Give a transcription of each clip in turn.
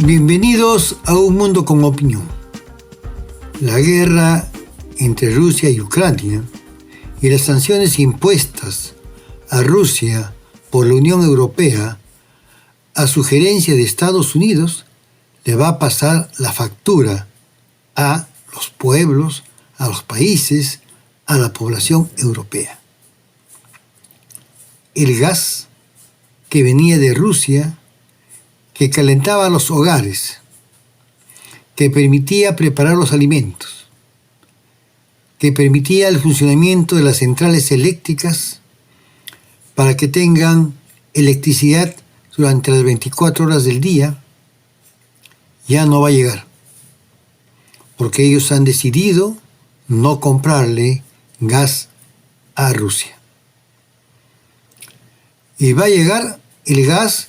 Bienvenidos a Un Mundo con Opinión. La guerra entre Rusia y Ucrania y las sanciones impuestas a Rusia por la Unión Europea, a sugerencia de Estados Unidos, le va a pasar la factura a los pueblos, a los países, a la población europea. El gas que venía de Rusia, que calentaba los hogares, que permitía preparar los alimentos, que permitía el funcionamiento de las centrales eléctricas para que tengan electricidad durante las 24 horas del día, ya no va a llegar, porque ellos han decidido no comprarle gas a Rusia. Y va a llegar el gas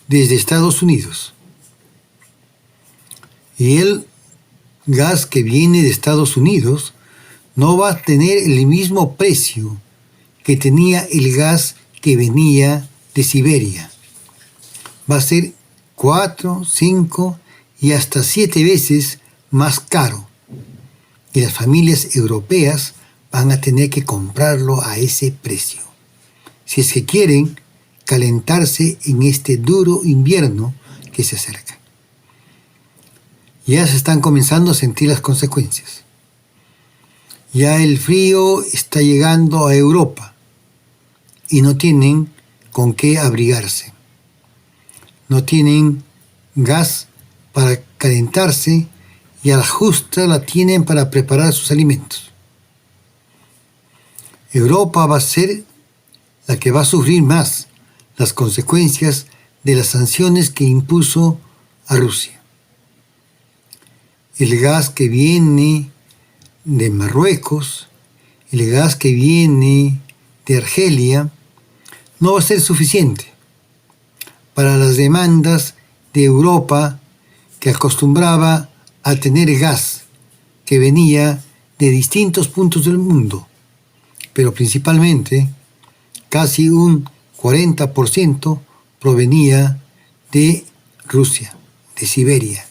desde Estados Unidos. Y el gas que viene de Estados Unidos no va a tener el mismo precio que tenía el gas que venía de Siberia. Va a ser 4, 5 y hasta 7 veces más caro. Y las familias europeas van a tener que comprarlo a ese precio, si es que quieren calentarse en este duro invierno que se acerca. Ya se están comenzando a sentir las consecuencias. Ya el frío está llegando a Europa y no tienen con qué abrigarse. No tienen gas para calentarse y a la justa la tienen para preparar sus alimentos. Europa va a ser la que va a sufrir más las consecuencias de las sanciones que impuso a Rusia. El gas que viene de Marruecos, el gas que viene de Argelia, no va a ser suficiente para las demandas de Europa, que acostumbraba a tener gas que venía de distintos puntos del mundo, pero principalmente casi un 40% provenía de Rusia, de Siberia.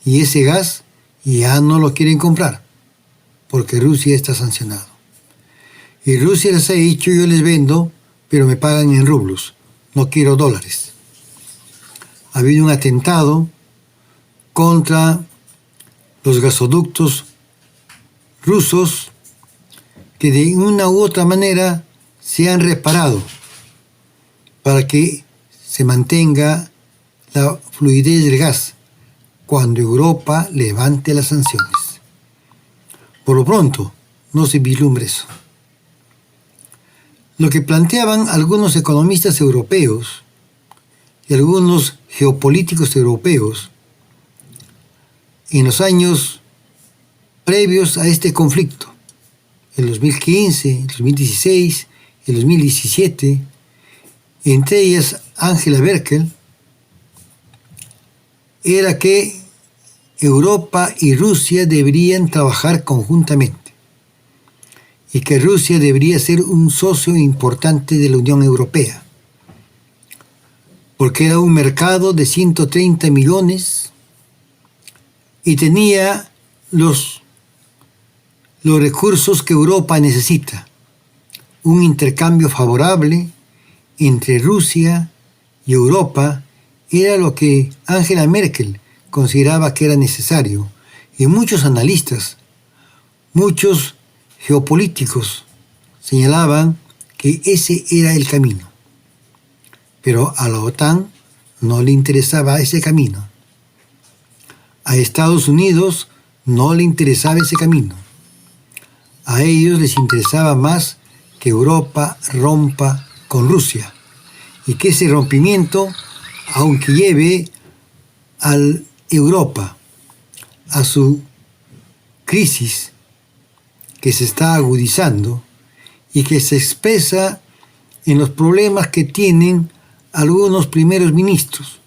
Y ese gas ya no lo quieren comprar, porque Rusia está sancionado. Y Rusia les ha dicho: yo les vendo, pero me pagan en rublos, no quiero dólares. Ha habido un atentado contra los gasoductos rusos que de una u otra manera se han reparado para que se mantenga la fluidez del gas cuando Europa levante las sanciones. Por lo pronto, no se vislumbra eso. Lo que planteaban algunos economistas europeos y algunos geopolíticos europeos en los años previos a este conflicto, el 2015, el 2016, el 2017, entre ellas Angela Merkel, era que Europa y Rusia deberían trabajar conjuntamente y que Rusia debería ser un socio importante de la Unión Europea, porque era un mercado de 130 millones y tenía los recursos que Europa necesita. Un intercambio favorable entre Rusia y Europa era lo que Angela Merkel consideraba que era necesario, y muchos analistas, muchos geopolíticos señalaban que ese era el camino. Pero a la OTAN no le interesaba ese camino. A Estados Unidos no le interesaba ese camino. A ellos les interesaba más que Europa rompa con Rusia, y que ese rompimiento, aunque lleve a Europa a su crisis que se está agudizando y que se expresa en los problemas que tienen algunos primeros ministros.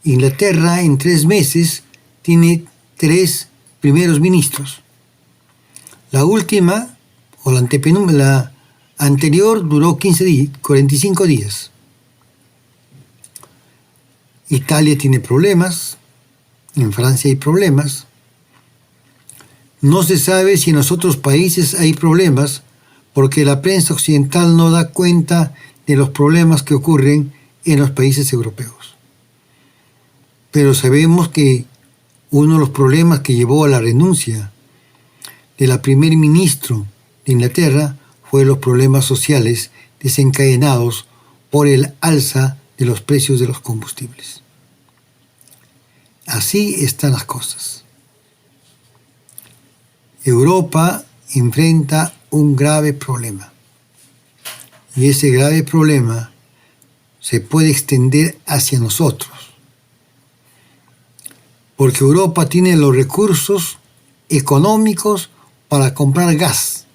Inglaterra en 3 meses tiene 3 primeros ministros. La última, o la anterior, duró 45 días. Italia tiene problemas, en Francia hay problemas. No se sabe si en los otros países hay problemas porque la prensa occidental no da cuenta de los problemas que ocurren en los países europeos. Pero sabemos que uno de los problemas que llevó a la renuncia de la primer ministro de Inglaterra fue los problemas sociales desencadenados por el alza de los precios de los combustibles. Así están las cosas. Europa enfrenta un grave problema. Y ese grave problema se puede extender hacia nosotros. Porque Europa tiene los recursos económicos para comprar gas.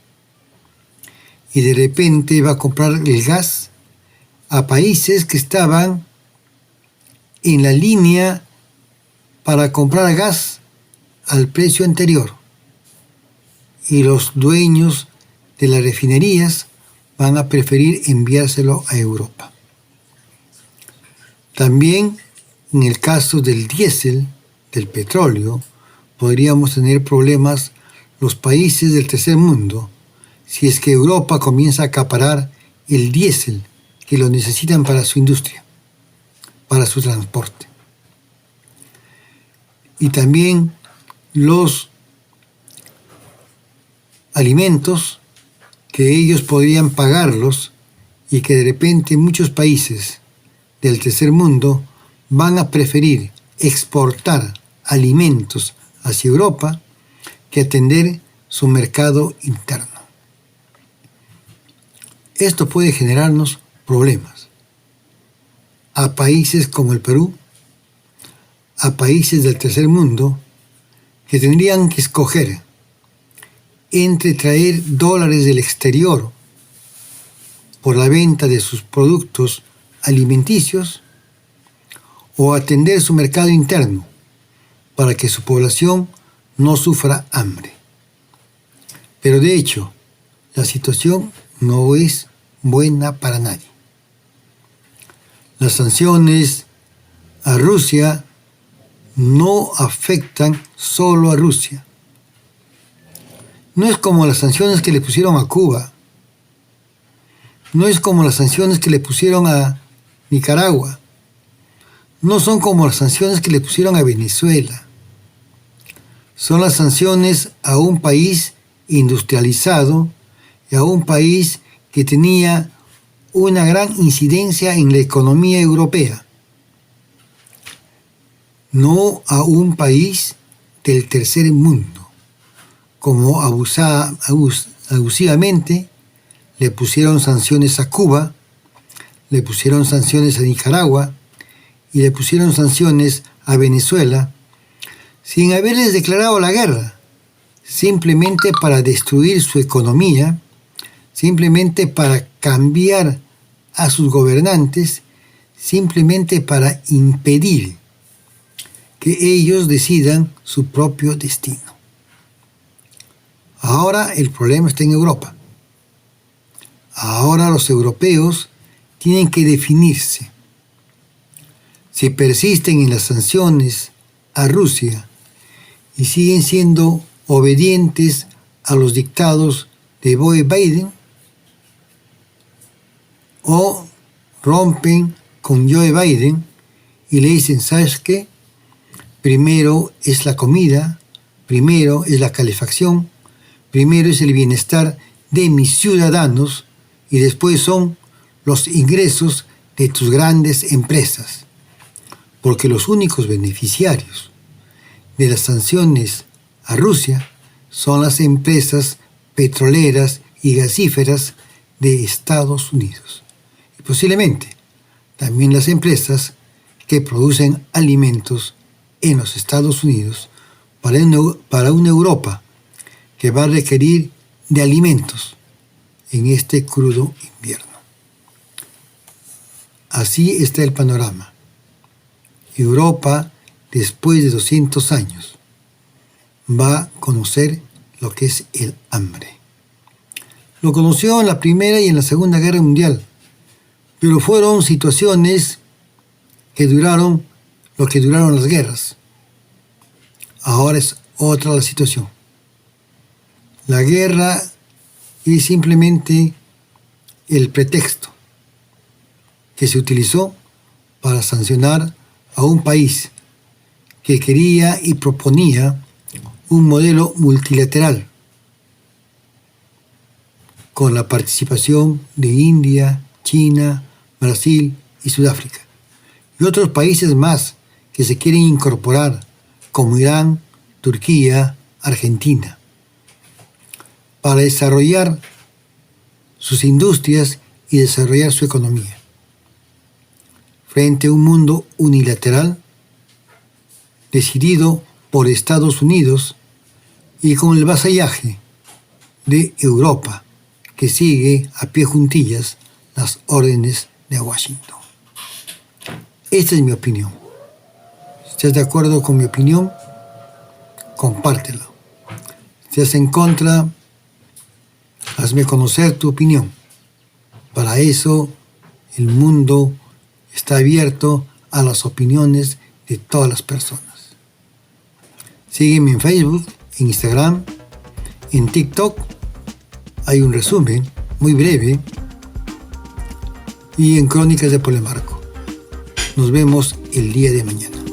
Y de repente va a comprar el gas a países que estaban en la línea para comprar gas al precio anterior. Y los dueños de las refinerías van a preferir enviárselo a Europa. También en el caso del diésel, del petróleo, podríamos tener problemas los países del tercer mundo si es que Europa comienza a acaparar el diésel que lo necesitan para su industria, para su transporte. Y también los alimentos que ellos podrían pagarlos y que de repente muchos países del tercer mundo van a preferir exportar alimentos hacia Europa que atender su mercado interno. Esto puede generarnos problemas a países como el Perú, a países del tercer mundo que tendrían que escoger entre traer dólares del exterior por la venta de sus productos alimenticios o atender su mercado interno para que su población no sufra hambre. Pero de hecho, la situación no es buena para nadie. Las sanciones a Rusia no afectan solo a Rusia. No es como las sanciones que le pusieron a Cuba. No es como las sanciones que le pusieron a Nicaragua. No son como las sanciones que le pusieron a Venezuela. Son las sanciones a un país industrializado y a un país que tenía una gran incidencia en la economía europea. No a un país del tercer mundo, como abusivamente le pusieron sanciones a Cuba, le pusieron sanciones a Nicaragua y le pusieron sanciones a Venezuela, sin haberles declarado la guerra, simplemente para destruir su economía, simplemente para cambiar a sus gobernantes, simplemente para impedir que ellos decidan su propio destino. Ahora el problema está en Europa. Ahora los europeos tienen que definirse. Si persisten en las sanciones a Rusia y siguen siendo obedientes a los dictados de Joe Biden, o rompen con Joe Biden y le dicen, ¿sabes qué? Primero es la comida, primero es la calefacción, primero es el bienestar de mis ciudadanos y después son los ingresos de tus grandes empresas. Porque los únicos beneficiarios de las sanciones a Rusia son las empresas petroleras y gasíferas de Estados Unidos. Y posiblemente también las empresas que producen alimentos en los Estados Unidos para una Europa que va a requerir de alimentos en este crudo invierno. Así está el panorama. Europa, después de 200 años, va a conocer lo que es el hambre. Lo conoció en la Primera y en la Segunda Guerra Mundial, pero fueron situaciones que duraron lo que duraron las guerras. Ahora es otra la situación. La guerra es simplemente el pretexto que se utilizó para sancionar a un país que quería y proponía un modelo multilateral con la participación de India, China, Brasil y Sudáfrica, y otros países más que se quieren incorporar, como Irán, Turquía, Argentina, para desarrollar sus industrias y desarrollar su economía. Frente a un mundo unilateral, decidido por Estados Unidos y con el vasallaje de Europa, que sigue a pie juntillas las órdenes de Washington. Esta es mi opinión. Si estás de acuerdo con mi opinión, compártelo. Si estás en contra, hazme conocer tu opinión. Para eso, el mundo está abierto a las opiniones de todas las personas. Sígueme en Facebook, en Instagram, en TikTok. Hay un resumen muy breve y en Crónicas de Polemarco. Nos vemos el día de mañana.